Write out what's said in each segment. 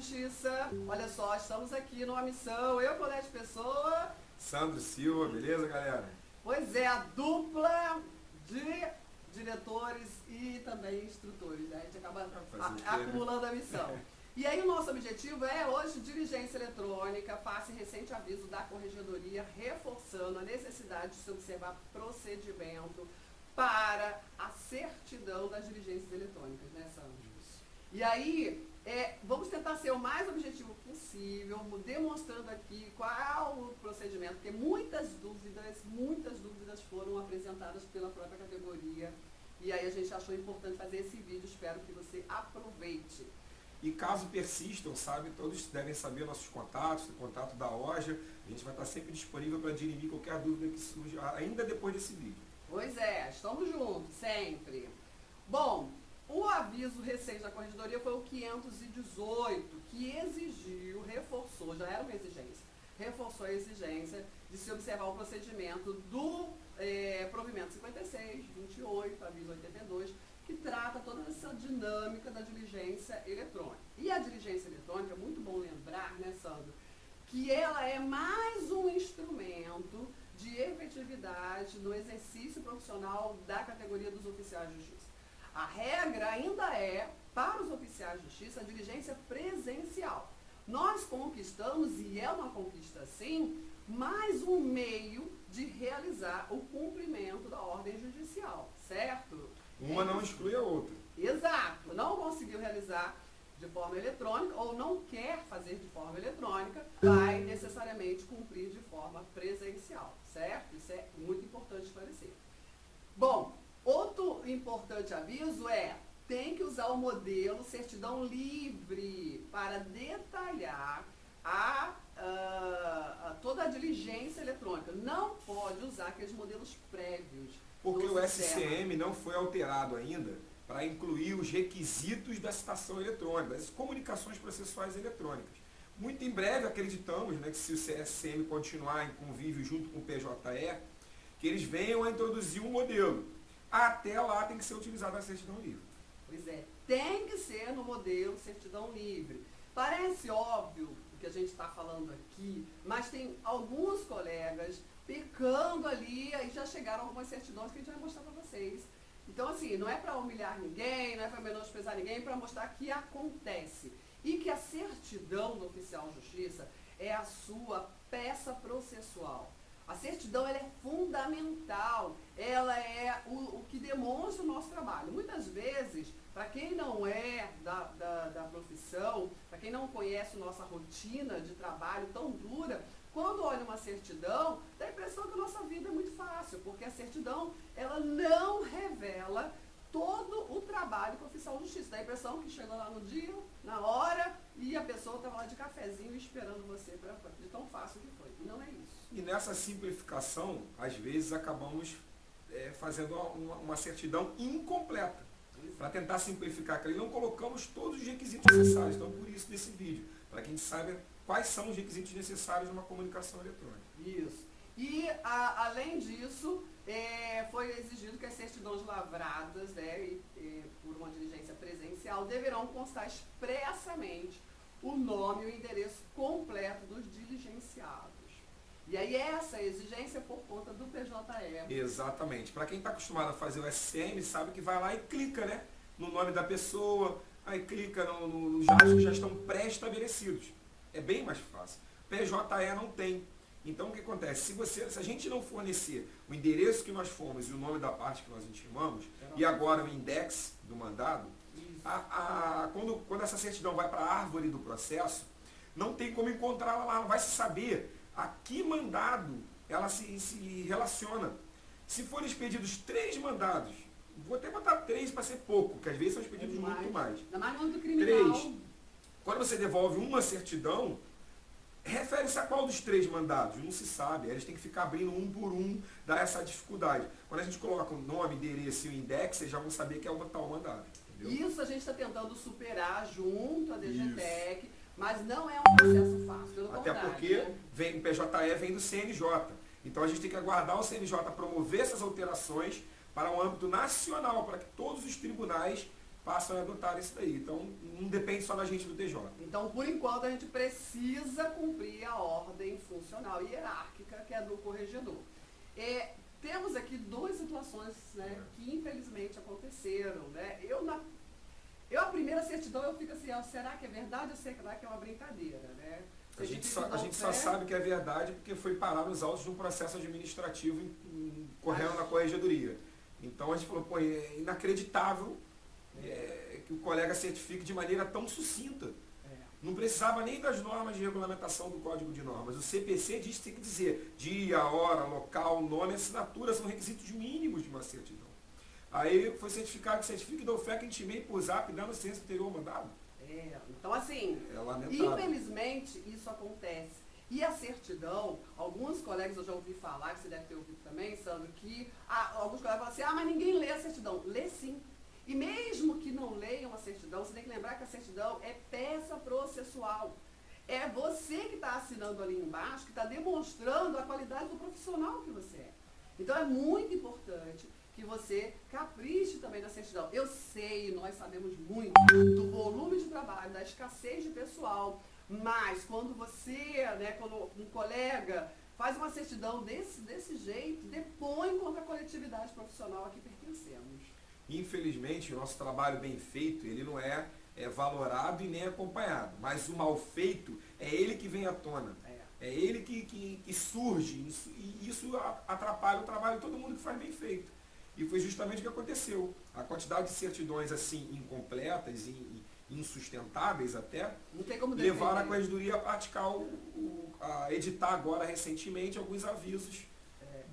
Justiça. Olha só, estamos aqui numa missão, eu, Colete Pessoa. Sandro Silva, beleza, galera? Pois é, a dupla de diretores e também instrutores, né? A gente acaba acumulando a missão. E aí o nosso objetivo é hoje diligência eletrônica, face recente aviso da Corregedoria, reforçando a necessidade de se observar procedimento para a certidão das diligências eletrônicas, né, Sandro? E aí, vamos tentar ser o mais objetivo possível, demonstrando aqui qual o procedimento, porque muitas dúvidas foram apresentadas pela própria categoria. E aí a gente achou importante fazer esse vídeo, espero que você aproveite. E caso persistam, sabe, todos devem saber nossos contatos, o contato da OJA. A gente vai estar sempre disponível para dirimir qualquer dúvida que surja, ainda depois desse vídeo. Pois é, estamos juntos, sempre. Bom, o aviso recente da Corregedoria foi o 518, que reforçou, já era uma exigência, reforçou a exigência de se observar o procedimento do provimento 56, 28, aviso 82, que trata toda essa dinâmica da diligência eletrônica. E a diligência eletrônica, é muito bom lembrar, né, Sandro, que ela é mais um instrumento de efetividade no exercício profissional da categoria dos oficiais de justiça. A regra ainda é, para os oficiais de justiça, a diligência presencial. Nós conquistamos, e é uma conquista sim, mais um meio de realizar o cumprimento da ordem judicial, certo? Uma não exclui a outra. Exato. Não conseguiu realizar de forma eletrônica ou não quer fazer de forma eletrônica, vai necessariamente cumprir de forma presencial, certo? Isso é muito importante esclarecer. Bom, outro importante aviso tem que usar o modelo certidão livre para detalhar toda a diligência eletrônica. Não pode usar aqueles modelos prévios. Porque o SCM não foi alterado ainda para incluir os requisitos da citação eletrônica, das comunicações processuais eletrônicas. Muito em breve, acreditamos, né, que se o SCM continuar em convívio junto com o PJE, que eles venham a introduzir um modelo. Até lá tem que ser utilizada a certidão livre. Pois é, tem que ser no modelo certidão livre. Parece óbvio o que a gente está falando aqui, mas tem alguns colegas pecando ali e já chegaram algumas certidões que a gente vai mostrar para vocês. Então, assim, não é para humilhar ninguém, não é para menosprezar ninguém, é para mostrar que acontece. E que a certidão do oficial de justiça é a sua peça processual. A certidão ela é fundamental, ela é o que demonstra o nosso trabalho. Muitas vezes, para quem não é da profissão, para quem não conhece nossa rotina de trabalho tão dura, quando olha uma certidão, dá a impressão que a nossa vida é muito fácil, porque a certidão ela não revela todo o trabalho que o oficial de justiça. Dá a impressão que chegou lá no dia, na hora, e a pessoa estava lá de cafezinho esperando você de tão fácil que foi. E não é isso. E nessa simplificação, às vezes acabamos fazendo uma certidão incompleta. Para tentar simplificar aquilo, não colocamos todos os requisitos necessários. Então, por isso desse vídeo, para que a gente saiba quais são os requisitos necessários numa comunicação eletrônica. Isso. E, além disso, foi exigido que as certidões lavradas, né, por uma diligência presencial, deverão constar expressamente o nome e o endereço completo dos diligenciados. E aí essa exigência é por conta do PJE. Exatamente. Para quem está acostumado a fazer o SCM, sabe que vai lá e clica, né, no nome da pessoa, aí clica nos dados que já estão pré-estabelecidos. É bem mais fácil. PJE não tem. Então o que acontece? Se a gente não fornecer o endereço que nós fomos e o nome da parte que nós intimamos, e agora o index do mandado, quando essa certidão vai para a árvore do processo, não tem como encontrá-la lá, não vai se saber a que mandado ela se relaciona. Se forem expedidos 3 mandados, vou até botar 3 para ser pouco, porque às vezes são expedidos muito mais. Ainda mais no âmbito criminal. 3. Quando você devolve uma certidão, refere-se a qual dos 3 mandados? Não se sabe. Eles têm que ficar abrindo um por um, dá essa dificuldade. Quando a gente coloca o nome, endereço e o index, vocês já vão saber que é o tal mandado. Entendeu? Isso a gente está tentando superar junto à DGTEC, mas não é um processo fácil, pelo Até contrário, porque né? o PJE vem do CNJ. Então a gente tem que aguardar o CNJ promover essas alterações para o âmbito nacional, para que todos os tribunais passam a adotar isso daí. Então, não depende só da gente do TJ. Então, por enquanto, a gente precisa cumprir a ordem funcional e hierárquica, que é do corregedor. Temos aqui duas situações, né, que infelizmente aconteceram. Né? A primeira certidão, eu fico assim, será que é verdade ou será que é uma brincadeira? Né? A gente só sabe que é verdade porque foi parar nos autos de um processo administrativo correndo na corregedoria. Então a gente falou, pô, é inacreditável que o colega certifique de maneira tão sucinta. Não precisava nem das normas de regulamentação do Código de Normas. O CPC diz que tem que dizer dia, hora, local, nome, assinatura, são requisitos mínimos de uma certidão. Aí foi certificado que certifique da oferta que intimei por zap dando ciência anterior ao mandado. Então assim, infelizmente isso acontece. E a certidão, alguns colegas eu já ouvi falar, que você deve ter ouvido também, Sandro, que alguns colegas falam assim, mas ninguém lê a certidão. Lê sim. E mesmo que não leiam a certidão, você tem que lembrar que a certidão é peça processual. É você que está assinando ali embaixo, que está demonstrando a qualidade do profissional que você é. Então é muito importante que você capriche também na certidão. Eu sei, nós sabemos muito do volume de trabalho, da escassez de pessoal, mas quando você, né, quando um colega faz uma certidão desse jeito, depõe contra a coletividade profissional a que pertencemos. Infelizmente, o nosso trabalho bem feito, ele não é valorado e nem acompanhado, mas o mal feito é ele que vem à tona. É ele que surge, e isso atrapalha o trabalho de todo mundo que faz bem feito. E foi justamente o que aconteceu. A quantidade de certidões assim incompletas e insustentáveis até levaram a corregedoria a praticar, a editar agora recentemente alguns avisos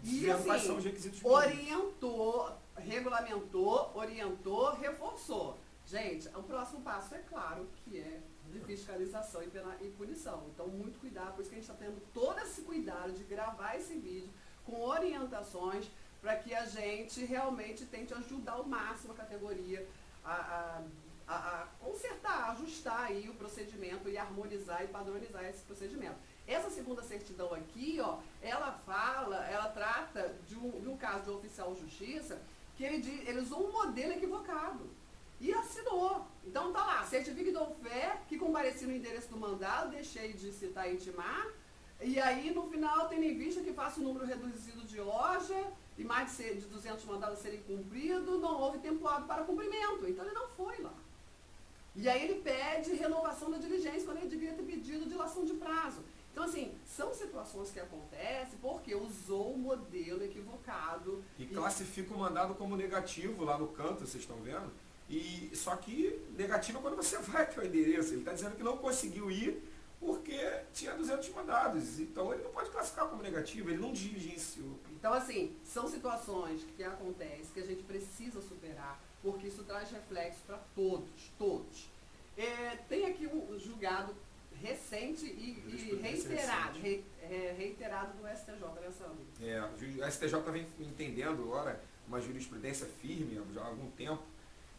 dizendo quais são os requisitos mínimos. Orientou, regulamentou, orientou, reforçou. Gente, o próximo passo é claro que é de fiscalização e punição. Então, muito cuidado, por isso que a gente está tendo todo esse cuidado de gravar esse vídeo com orientações para que a gente realmente tente ajudar ao máximo a categoria a consertar, ajustar aí o procedimento e harmonizar e padronizar esse procedimento. Essa segunda certidão aqui, ela trata de um caso de oficial de justiça que ele usou um modelo equivocado e assinou. Então tá lá, certifique da fé que compareci no endereço do mandado, deixei de citar e intimar, e aí no final tendo em vista que faça um número reduzido de loja e mais de 200 mandados serem cumpridos, não houve tempo hábil para cumprimento. Então ele não foi lá. E aí ele pede renovação da diligência, quando ele devia ter pedido dilação de prazo. Então, assim, são situações que acontecem porque usou o modelo equivocado. E classifica o mandado como negativo lá no canto, vocês estão vendo? Só que negativo é quando você vai até o endereço. Ele está dizendo que não conseguiu ir porque tinha 200 mandados. Então ele não pode classificar como negativo, ele não diligenciou. Então, assim, são situações que acontecem, que a gente precisa superar, porque isso traz reflexo para todos. Tem aqui um julgado recente e reiterado do STJ, né, Sandro? O STJ vem entendendo agora uma jurisprudência firme já há algum tempo,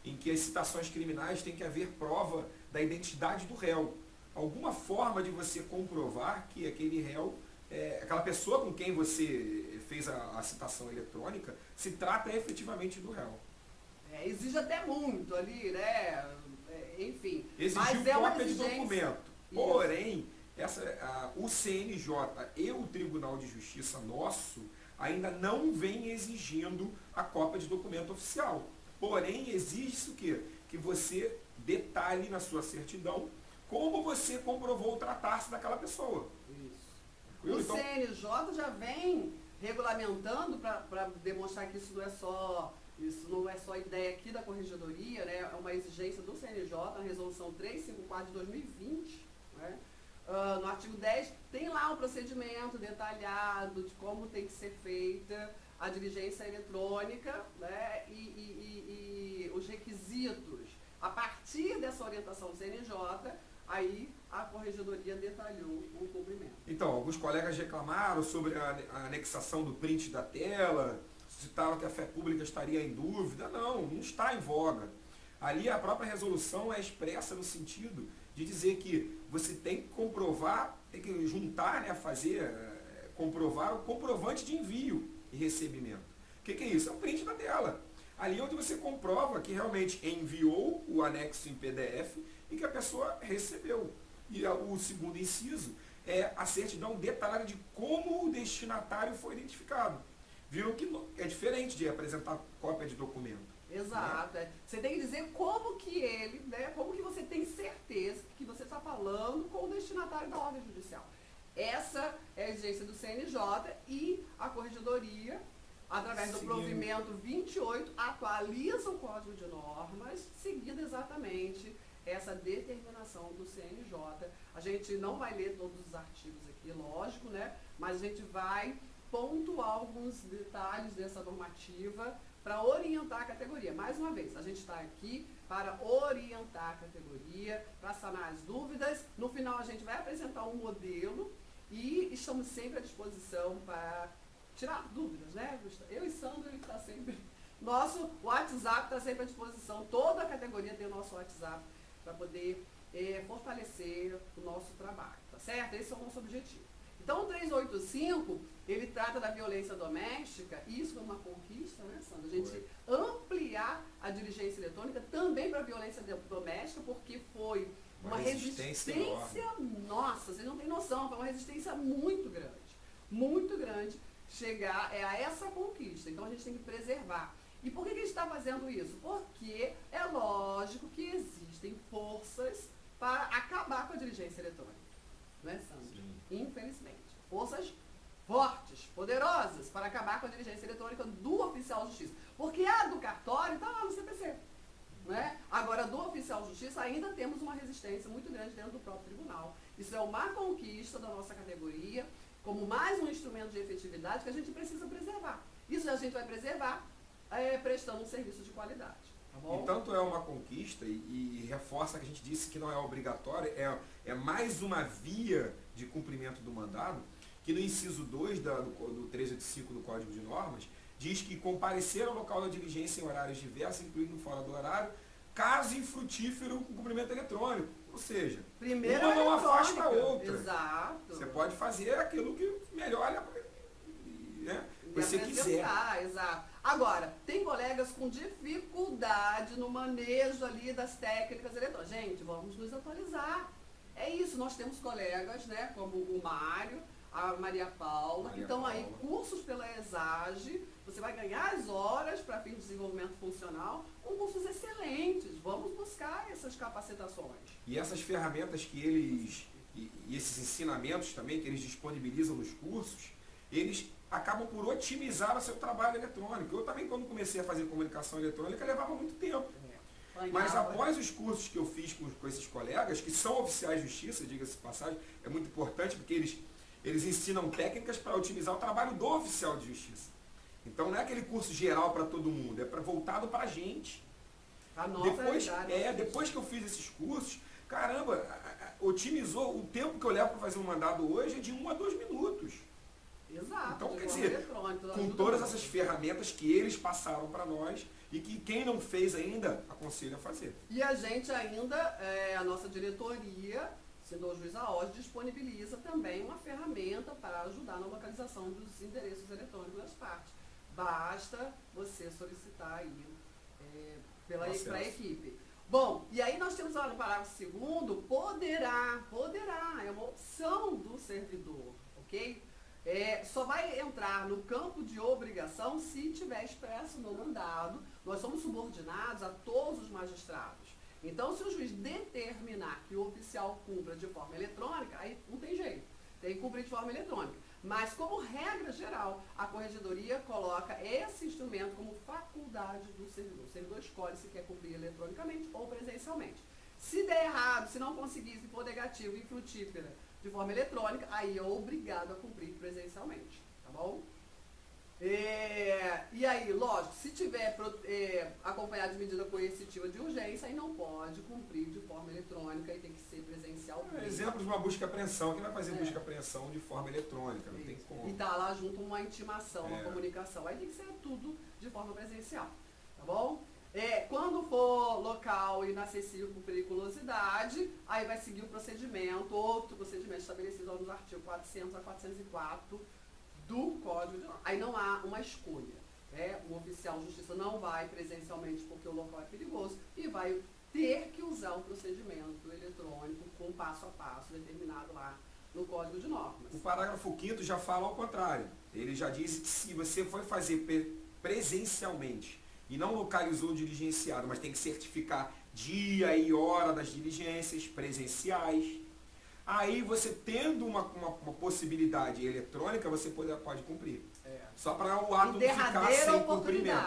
em que as citações criminais tem que haver prova da identidade do réu. Alguma forma de você comprovar que aquele réu, aquela pessoa com quem você fez a citação eletrônica, se trata efetivamente do réu. Exige até muito ali, né? Enfim. Exigiu cópia de documento. Porém, o CNJ e o Tribunal de Justiça nosso ainda não vem exigindo a cópia de documento oficial. Porém, exige-se o quê? Que você detalhe na sua certidão como você comprovou o tratar-se daquela pessoa. Isso. O CNJ já vem regulamentando para demonstrar que isso não é só ideia aqui da Corregedoria, né? É uma exigência do CNJ, na resolução 354 de 2020, né? No artigo 10 tem lá um procedimento detalhado de como tem que ser feita a diligência eletrônica, né? E os requisitos. A partir dessa orientação do CNJ, aí a Corregedoria detalhou o cumprimento. Então, alguns colegas reclamaram sobre a anexação do print da tela, citaram que a fé pública estaria em dúvida. Não está em voga. Ali a própria resolução é expressa no sentido de dizer que você tem que comprovar, tem que juntar, né, comprovar o comprovante de envio e recebimento. O que é isso? É um print da tela. Ali é onde você comprova que realmente enviou o anexo em PDF e que a pessoa recebeu. E o segundo inciso é a certidão detalhada de como o destinatário foi identificado. Viram que é diferente de apresentar cópia de documento. Exato. Né? Você tem que dizer como que ele, né, como que você tem certeza que você está falando com o destinatário da ordem judicial. Essa é a exigência do CNJ e a Corregedoria, através do provimento 28, atualiza o Código de Normas, seguindo exatamente essa determinação do CNJ. A gente não vai ler todos os artigos aqui, lógico, né? Mas a gente vai pontuar alguns detalhes dessa normativa para orientar a categoria. Mais uma vez, a gente está aqui para orientar a categoria, para sanar as dúvidas. No final, a gente vai apresentar um modelo e estamos sempre à disposição para tirar dúvidas, né? Eu e Sandro, ele está sempre... Nosso WhatsApp está sempre à disposição. Toda a categoria tem o nosso WhatsApp para poder fortalecer o nosso trabalho, tá certo? Esse é o nosso objetivo. Então, o 385, ele trata da violência doméstica, e isso é uma conquista, né, Sandra? A gente ampliar a diligência eletrônica também para a violência doméstica, porque foi uma resistência nossa, vocês não têm noção, foi uma resistência muito grande chegar a essa conquista. Então, a gente tem que preservar. E por que a gente está fazendo isso? Porque é lógico que existem forças para acabar com a diligência eletrônica. Não é, Sandra? Sim. Infelizmente. Forças fortes, poderosas, para acabar com a diligência eletrônica do oficial de justiça. Porque a do cartório está lá no CPC. Né? Agora, do oficial de justiça, ainda temos uma resistência muito grande dentro do próprio tribunal. Isso é uma conquista da nossa categoria, como mais um instrumento de efetividade que a gente precisa preservar. Isso a gente vai preservar prestando um serviço de qualidade. Tá bom? E tanto é uma conquista e reforça que a gente disse que não é obrigatório, é mais uma via de cumprimento do mandado, que no inciso 2 do 385 do Código de Normas, diz que comparecer ao local da diligência em horários diversos, incluindo fora do horário, caso infrutífero com cumprimento eletrônico. Ou seja, primeiro uma não afasta a outra. Exato. Você pode fazer aquilo que melhor né, você quiser. Exato. Agora, tem colegas com dificuldade no manejo ali das técnicas eletrônicas. Gente, vamos nos atualizar. É isso, nós temos colegas, né, como o Mário, a Maria Paula, que estão aí, cursos pela ESAGE, você vai ganhar as horas para fim de desenvolvimento funcional, com cursos excelentes. Vamos buscar essas capacitações. E essas ferramentas que eles, e esses ensinamentos também que eles disponibilizam nos cursos, eles acabam por otimizar o seu trabalho eletrônico. Eu também, quando comecei a fazer comunicação eletrônica, levava muito tempo. Mas após os cursos que eu fiz com esses colegas, que são oficiais de justiça, diga-se de passagem, é muito importante porque eles ensinam técnicas para otimizar o trabalho do oficial de justiça. Então não é aquele curso geral para todo mundo, é voltado para a gente. Depois que eu fiz esses cursos, caramba, otimizou o tempo que eu levo para fazer um mandado hoje é de 1 a 2 minutos. Exato. Então, quer dizer, com todas essas ferramentas que eles passaram para nós e que quem não fez ainda, aconselho a fazer. E a gente ainda, a nossa diretoria, sendo o juiz AOS, disponibiliza também uma ferramenta para ajudar na localização dos endereços eletrônicos das partes. Basta você solicitar aí para a equipe. Bom, e aí nós temos lá no parágrafo 2º, poderá, é uma opção do servidor, ok? Só vai entrar no campo de obrigação se tiver expresso no mandado. Nós somos subordinados a todos os magistrados. Então, se o juiz determinar que o oficial cumpra de forma eletrônica, aí não tem jeito, tem que cumprir de forma eletrônica. Mas, como regra geral, a Corregedoria coloca esse instrumento como faculdade do servidor. O servidor escolhe se quer cumprir eletronicamente ou presencialmente. Se der errado, se não conseguir, se for negativo, infrutífera, de forma eletrônica, aí é obrigado a cumprir presencialmente, tá bom? E aí, lógico, se tiver acompanhado de medida coercitiva de urgência, aí não pode cumprir de forma eletrônica e tem que ser presencial. Exemplo de uma busca e apreensão, quem vai fazer busca e apreensão de forma eletrônica, não tem como. E tá lá junto uma intimação, uma comunicação, aí tem que ser tudo de forma presencial, tá bom? Quando for local inacessível por periculosidade, aí vai seguir o procedimento, outro procedimento estabelecido nos artigos 400 a 404 do Código de Normas. Aí não há uma escolha. O oficial de justiça não vai presencialmente porque o local é perigoso e vai ter que usar um procedimento eletrônico com passo a passo determinado lá no Código de Normas. O parágrafo 5º já fala ao contrário. Ele já diz que se você for fazer presencialmente e não localizou diligenciado, mas tem que certificar dia e hora das diligências presenciais, aí você tendo uma possibilidade eletrônica, você pode cumprir. Só para o ato não ficar sem cumprimento.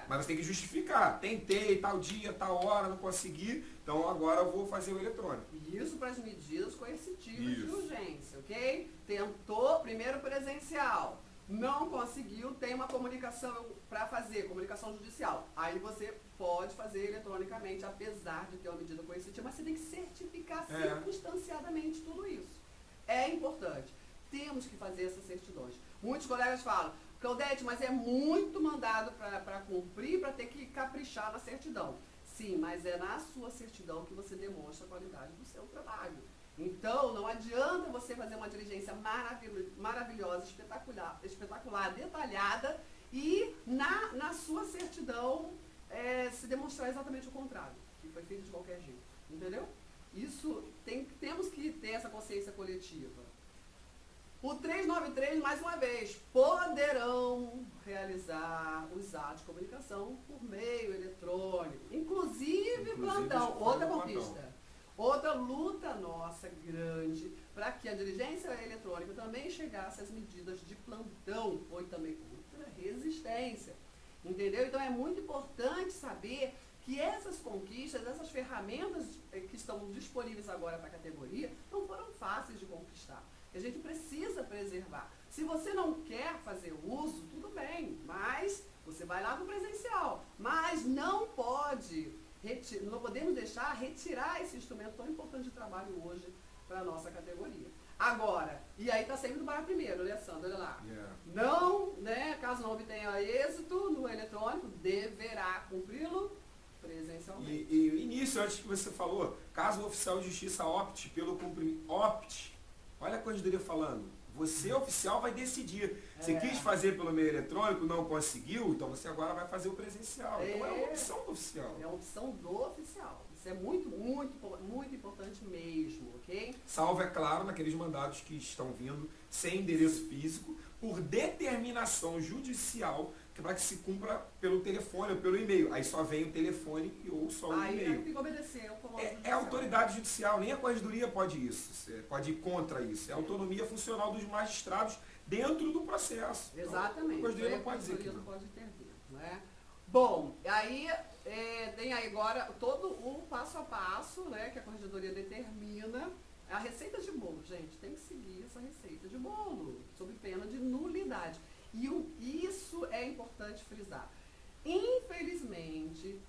Mas você tem que justificar. Tentei, tal dia, tal hora, não consegui, então agora eu vou fazer o eletrônico. Isso para as medidas coercitivas de urgência, ok? Tentou primeiro presencial, não conseguiu, tem uma comunicação para fazer, comunicação judicial. Aí você pode fazer eletronicamente, apesar de ter uma medida coercitiva, mas você tem que certificar circunstanciadamente tudo isso. É importante. Temos que fazer essas certidões. Muitos colegas falam, Claudete, mas é muito mandado para cumprir, para ter que caprichar na certidão. Sim, mas é na sua certidão que você demonstra a qualidade do seu trabalho. Então, não adianta você fazer uma diligência maravilhosa, espetacular, detalhada, e na sua certidão se demonstrar exatamente o contrário, que foi feito de qualquer jeito. Entendeu? Isso, temos que ter essa consciência coletiva. O 393, mais uma vez, poderão realizar os atos de comunicação por meio eletrônico, inclusive plantão, outra conquista. Outra luta nossa grande para que a diligência eletrônica também chegasse às medidas de plantão, foi também outra resistência. Entendeu? Então é muito importante saber que essas conquistas, essas ferramentas que estão disponíveis agora para a categoria, não foram fáceis de conquistar. A gente precisa preservar. Se você não quer fazer uso, tudo bem, mas você vai lá no presencial. Mas não podemos deixar retirar esse instrumento tão importante de trabalho hoje para a nossa categoria. Agora, e aí está sempre do parágrafo primeiro, Alessandro, olha lá. Não, caso não obtenha êxito no eletrônico, deverá cumpri-lo presencialmente. E início, antes que você falou, caso o oficial de justiça opte pelo cumprimento, olha a corregedoria falando, você, oficial, vai decidir. Você quis fazer pelo meio eletrônico, não conseguiu, então você agora vai fazer o presencial. Então é uma opção do oficial. É uma opção do oficial. Isso é muito, muito, muito importante mesmo, ok? Salvo, é claro, naqueles mandados que estão vindo sem endereço físico, por determinação judicial, para que se cumpra pelo telefone ou pelo e-mail. Aí só vem o telefone ou só o e-mail. Aí tem que obedecer. É a autoridade judicial, nem a corregedoria pode isso. Você pode ir contra isso. É a autonomia funcional dos magistrados dentro do processo. Exatamente. Então, a corregedoria não pode dizer que não pode intervir, não é? Bom, aí tem aí agora todo o passo a passo, que a corregedoria determina. A receita de bolo, gente, tem que seguir essa receita de bolo, sob pena de nulidade. E isso é importante frisar. Infelizmente,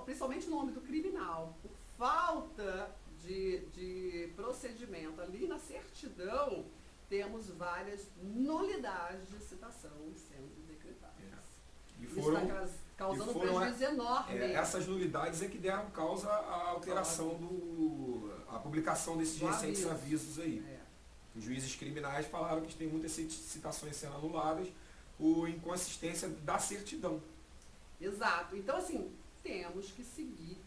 principalmente no âmbito criminal, por falta de procedimento ali na certidão, temos várias nulidades de citação sendo decretadas. Isso está causando um prejuízo enorme. Essas nulidades é que deram causa à alteração à publicação desses recentes avisos aí. Os juízes criminais falaram que tem muitas citações sendo anuladas por inconsistência da certidão. Exato. Então, assim, temos que seguir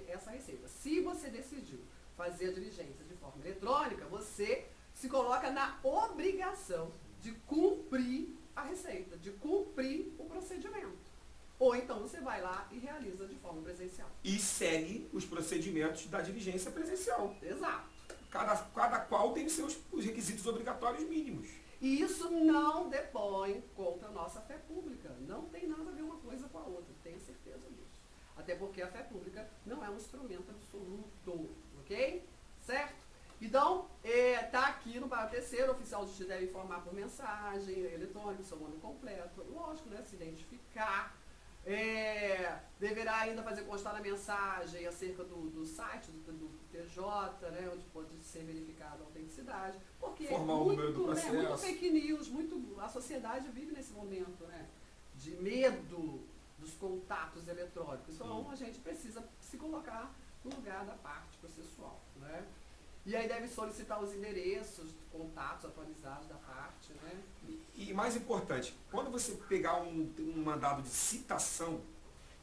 essa receita. Se você decidiu fazer a diligência de forma eletrônica, você se coloca na obrigação de cumprir a receita, de cumprir o procedimento. Ou então você vai lá e realiza de forma presencial. E segue os procedimentos da diligência presencial. Exato. Cada qual tem os requisitos obrigatórios mínimos. E isso não depõe contra a nossa fé pública. Não tem nada a ver uma coisa com a outra, tenha certeza disso. Até porque a fé pública não é um instrumento absoluto, ok? Certo? Então, está aqui no parágrafo terceiro, o oficial de justiça deve informar por mensagem eletrônica, seu nome completo, lógico, se identificar. Deverá ainda fazer constar na mensagem acerca do site do TJ, onde pode ser verificada a autenticidade, porque formar o número do processo. Muito fake news, a sociedade vive nesse momento de medo dos contatos eletrônicos. Então a gente precisa se colocar no lugar da parte processual. E aí deve solicitar os endereços, contatos atualizados da parte, né? E mais importante, quando você pegar um mandado de citação,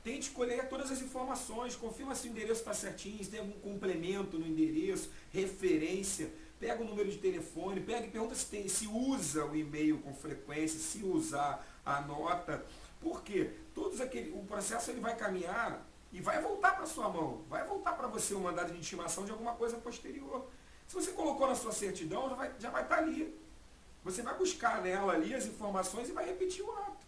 tente colher todas as informações, confirma se o endereço está certinho, se tem algum complemento no endereço, referência, pega o número de telefone, pega e pergunta se usa o e-mail com frequência, se usar a nota, porque o processo ele vai caminhar e vai voltar para sua mão, vai voltar para você o mandado de intimação de alguma coisa posterior. Se você colocou na sua certidão, já vai estar ali. Você vai buscar nela ali as informações e vai repetir o ato.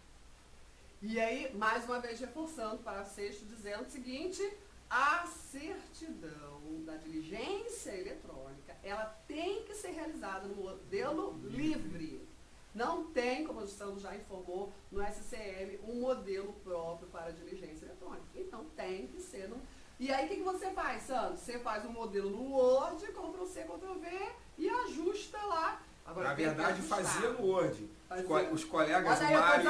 E aí, mais uma vez reforçando para sexto, dizendo o seguinte, a certidão da diligência eletrônica, ela tem que ser realizada no modelo livre. Não tem, como o Sandro já informou, no SCM, um modelo próprio para diligência eletrônica. Então, tem que ser no... E aí, o que você faz, Sandro? Você faz um modelo no Word, Ctrl+C, Ctrl+V e ajusta lá. Agora, na verdade, fazia no Word. Os colegas, olha aí,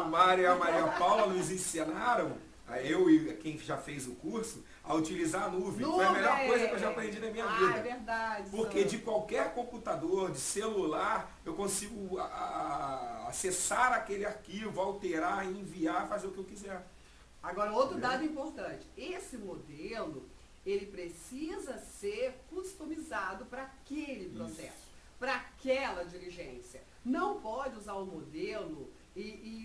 o Mário e a Maria Paula nos ensinaram, eu e quem já fez o curso, a utilizar a nuvem. Foi a melhor coisa que eu já aprendi na minha vida. É verdade. Porque de qualquer computador, de celular, eu consigo acessar aquele arquivo, alterar, enviar, fazer o que eu quiser. Agora, outro dado importante. Esse modelo, ele precisa ser customizado para aquele processo, para aquela diligência. Não pode usar o modelo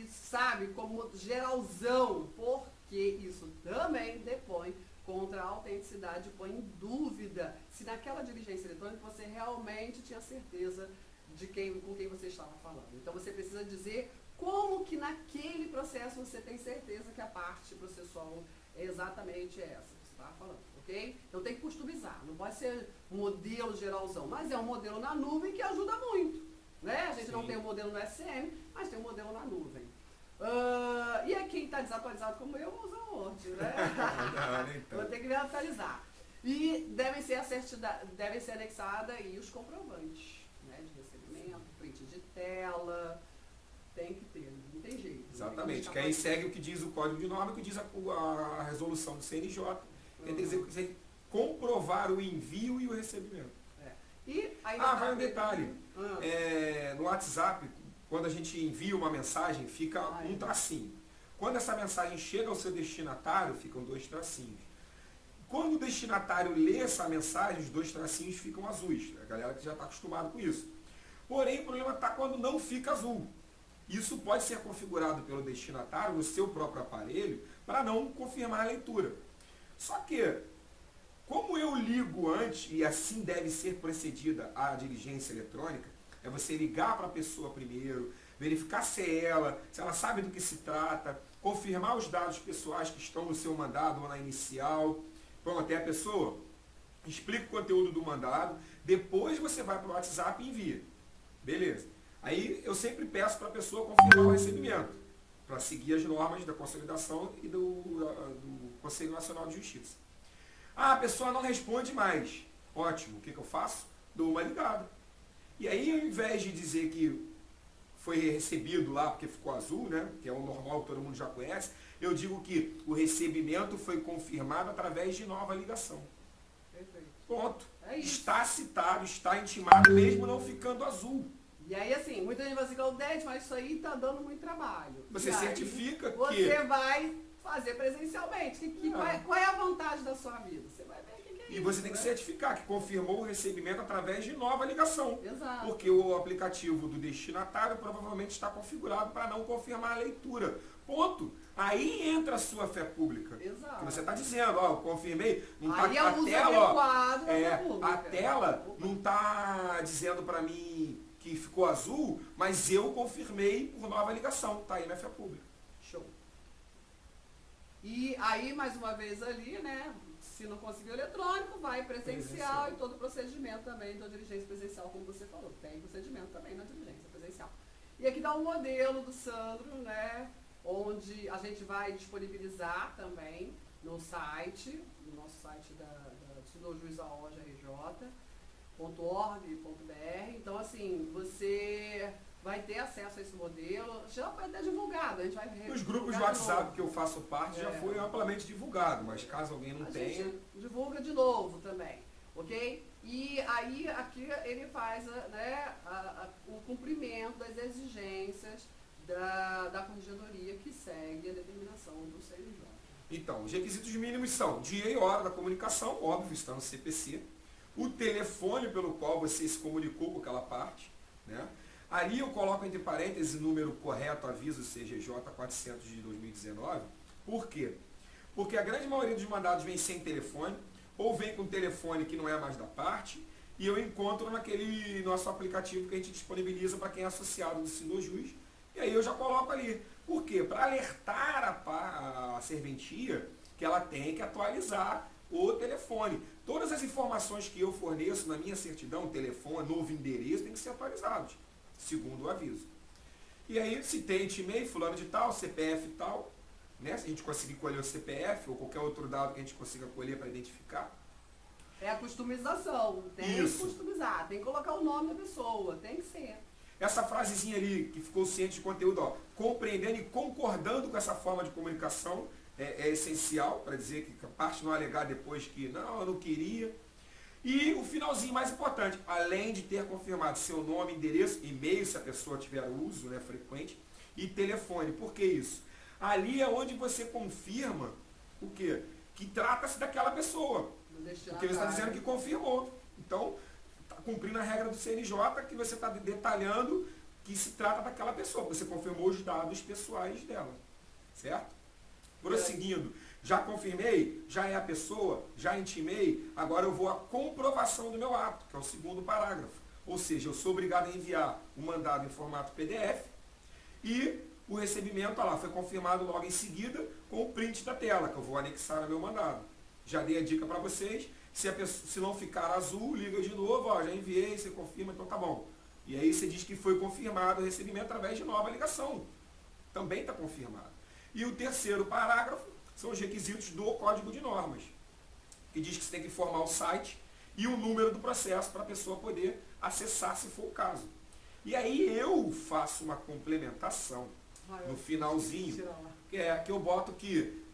sabe, como geralzão, porque isso também depõe contra a autenticidade, põe em dúvida se naquela diligência eletrônica você realmente tinha certeza de com quem você estava falando. Então você precisa dizer como que naquele processo você tem certeza que a parte processual é exatamente essa que você estava falando, ok? Então tem que customizar, não pode ser um modelo geralzão, mas é um modelo na nuvem que ajuda muito, né? A gente não tem um modelo no SCM, mas tem um modelo na nuvem. E aí quem está desatualizado como eu, usa o Word, né? Vou ter que me atualizar. E devem ser anexadas aí os comprovantes, né, de recebimento, print de tela, tem que ter, não tem jeito. Exatamente, que aí segue o que diz o código de norma, o que diz a resolução do CNJ, quer dizer que você comprovar o envio e o recebimento. E vai um detalhe, no WhatsApp, quando a gente envia uma mensagem, fica um tracinho. Quando essa mensagem chega ao seu destinatário, ficam 2 tracinhos. Quando o destinatário lê essa mensagem, os 2 tracinhos ficam azuis. A galera que já está acostumada com isso. Porém, o problema está quando não fica azul. Isso pode ser configurado pelo destinatário no seu próprio aparelho para não confirmar a leitura. Só que, como eu ligo antes, e assim deve ser procedida a diligência eletrônica, é você ligar para a pessoa primeiro, verificar se ela sabe do que se trata, confirmar os dados pessoais que estão no seu mandado ou na inicial. Pronto, até a pessoa explica o conteúdo do mandado, depois você vai para o WhatsApp e envia. Beleza. Aí eu sempre peço para a pessoa confirmar o recebimento, para seguir as normas da consolidação e do Conselho Nacional de Justiça. A pessoa não responde mais. Ótimo, o que eu faço? Dou uma ligada. E aí, ao invés de dizer que foi recebido lá porque ficou azul, né, que é o normal que todo mundo já conhece, eu digo que o recebimento foi confirmado através de nova ligação. Perfeito. Ponto. É isso. Está citado, está intimado, mesmo não ficando azul. E aí, assim, muita gente vai dizer, Claudete, mas isso aí está dando muito trabalho. Você certifica que... Você vai fazer presencialmente. Qual é a vantagem da sua vida? Você vai ver o que é isso. E você tem que certificar que confirmou o recebimento através de nova ligação. Exato. Porque o aplicativo do destinatário provavelmente está configurado para não confirmar a leitura. Ponto. Aí entra a sua fé pública. Exato. Que você está dizendo, eu confirmei, não está aí a tela, a tela não está dizendo para mim que ficou azul, mas eu confirmei por nova ligação. Está aí minha fé pública. Show. E aí, mais uma vez ali, né, se não conseguiu eletrônico, vai presencial e todo o procedimento também da diligência presencial, como você falou. Tem procedimento também na diligência presencial. E aqui dá um modelo do Sandro, né, onde a gente vai disponibilizar também no site, no nosso site do Juiz .org.br. Então, assim, você vai ter acesso a esse modelo, já vai ter divulgado, a gente vai Nos grupos de WhatsApp que eu faço parte já foi amplamente divulgado, mas caso alguém não tenha... A gente divulga de novo também. ok? E aí aqui ele faz o cumprimento das exigências da corregedoria que segue a determinação do CNJ. Então, os requisitos mínimos são dia e hora da comunicação, óbvio, está no CPC, o telefone pelo qual você se comunicou com aquela parte, né? Ali eu coloco entre parênteses o número correto, aviso CGJ 400 de 2019. Por quê? Porque a grande maioria dos mandados vem sem telefone, ou vem com telefone que não é mais da parte, e eu encontro naquele nosso aplicativo que a gente disponibiliza para quem é associado do Sindojus, e aí eu já coloco ali. Por quê? Para alertar a serventia que ela tem que atualizar o telefone. Todas as informações que eu forneço na minha certidão, telefone, novo endereço, tem que ser atualizados, segundo o aviso. E aí, se tem e-mail, fulano de tal, CPF e tal, né? Se a gente conseguir colher o CPF ou qualquer outro dado que a gente consiga colher para identificar. É a customização, tem que customizar, tem que colocar o nome da pessoa, tem que ser. Essa frasezinha ali, que ficou ciente de conteúdo, ó, compreendendo e concordando com essa forma de comunicação, é essencial para dizer que a parte não alegar depois que não, eu não queria. E o finalzinho mais importante, além de ter confirmado seu nome, endereço, e-mail, se a pessoa tiver uso, né, frequente, e telefone. Por que isso? Ali é onde você confirma o quê? Que trata-se daquela pessoa. Porque você está dizendo que confirmou. Então, está cumprindo a regra do CNJ que você está detalhando que se trata daquela pessoa. Você confirmou os dados pessoais dela. Certo? Prosseguindo. Já confirmei, já é a pessoa, já intimei, agora eu vou à comprovação do meu ato, que é o segundo parágrafo. Ou seja, eu sou obrigado a enviar o mandado em formato PDF e o recebimento, olha lá, foi confirmado logo em seguida com o print da tela, que eu vou anexar ao meu mandado. Já dei a dica para vocês, se não ficar azul, liga de novo, ó, já enviei, você confirma, então tá bom. E aí você diz que foi confirmado o recebimento através de nova ligação. Também está confirmado. E o terceiro parágrafo são os requisitos do Código de Normas, que diz que você tem que informar o site e o número do processo para a pessoa poder acessar, se for o caso. E aí eu faço uma complementação no finalzinho, que eu boto que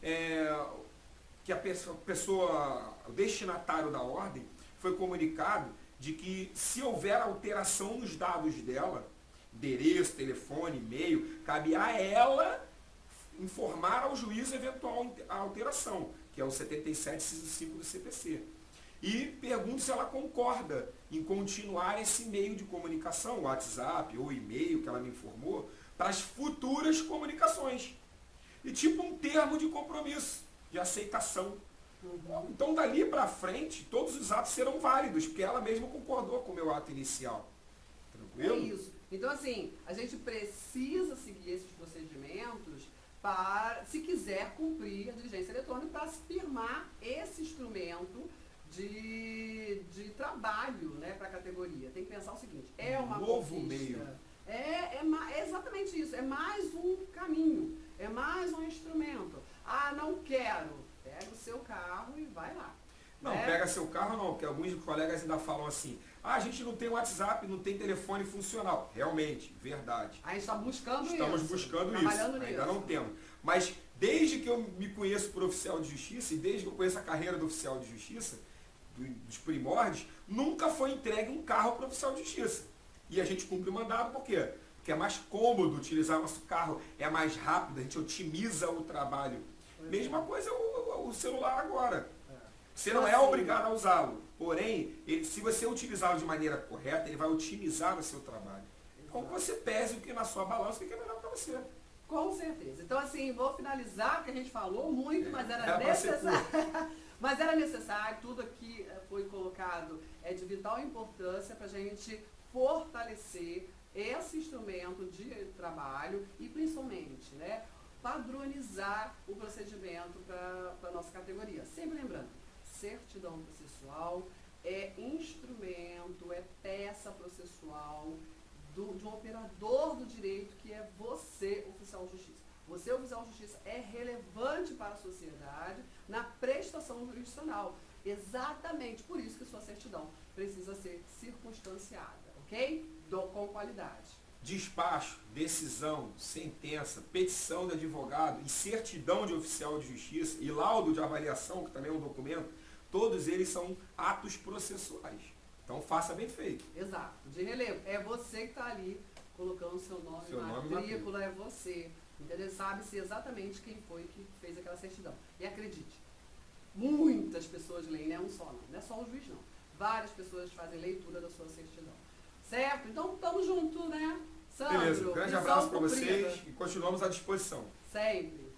a pessoa, o destinatário da ordem, foi comunicado de que se houver alteração nos dados dela, endereço, telefone, e-mail, cabe a ela informar ao juiz eventual alteração, que é o 7765 do CPC. E pergunto se ela concorda em continuar esse meio de comunicação, WhatsApp ou e-mail que ela me informou, para as futuras comunicações. E tipo um termo de compromisso, de aceitação. Então dali para frente, todos os atos serão válidos, porque ela mesma concordou com o meu ato inicial. Tranquilo? É isso. Então assim, a gente precisa seguir esses procedimentos para, se quiser cumprir a diligência eletrônica, para firmar esse instrumento de trabalho, né, para a categoria. Tem que pensar o seguinte, é uma novo conquista, meio. É exatamente isso, é mais um caminho, é mais um instrumento. Ah, não quero, pega o seu carro e vai lá. Não, pega seu carro não, porque alguns colegas ainda falam assim, a gente não tem WhatsApp, não tem telefone funcional. Realmente, verdade. A gente está buscando isso. Estamos buscando isso, ainda não temos. Mas desde que eu me conheço por oficial de justiça, e desde que eu conheço a carreira do oficial de justiça, dos primórdios, nunca foi entregue um carro para o oficial de justiça. E a gente cumpre o mandado, por quê? Porque é mais cômodo utilizar o nosso carro, é mais rápido, a gente otimiza o trabalho. Mesma coisa o celular agora. Você não é obrigado a usá-lo, porém, se você utilizá-lo de maneira correta, ele vai otimizar o seu trabalho. Então você pese o que na sua balança, o que é melhor para você. Com certeza. Então assim, vou finalizar, porque a gente falou muito, mas era necessário. Mas era necessário, tudo aqui foi colocado, é de vital importância para a gente fortalecer esse instrumento de trabalho e principalmente, né, padronizar o procedimento para a nossa categoria. Sempre lembrando, certidão processual é instrumento, é peça processual de um operador do direito que é você, oficial de justiça. Você, oficial de justiça, é relevante para a sociedade na prestação jurisdicional. Exatamente por isso que sua certidão precisa ser circunstanciada, ok? Com qualidade. Despacho, decisão, sentença, petição de advogado e certidão de oficial de justiça e laudo de avaliação, que também é um documento, todos eles são atos processuais. Então faça bem feito. Exato. De relevo. É você que está ali colocando seu nome na matrícula, é você. Entendeu? Sabe-se exatamente quem foi que fez aquela certidão. E acredite, muitas pessoas leem, não é um só não é só o juiz não. Várias pessoas fazem leitura da sua certidão. Certo? Então estamos juntos, né? Sandro, beleza, grande abraço para vocês e continuamos à disposição. Sempre.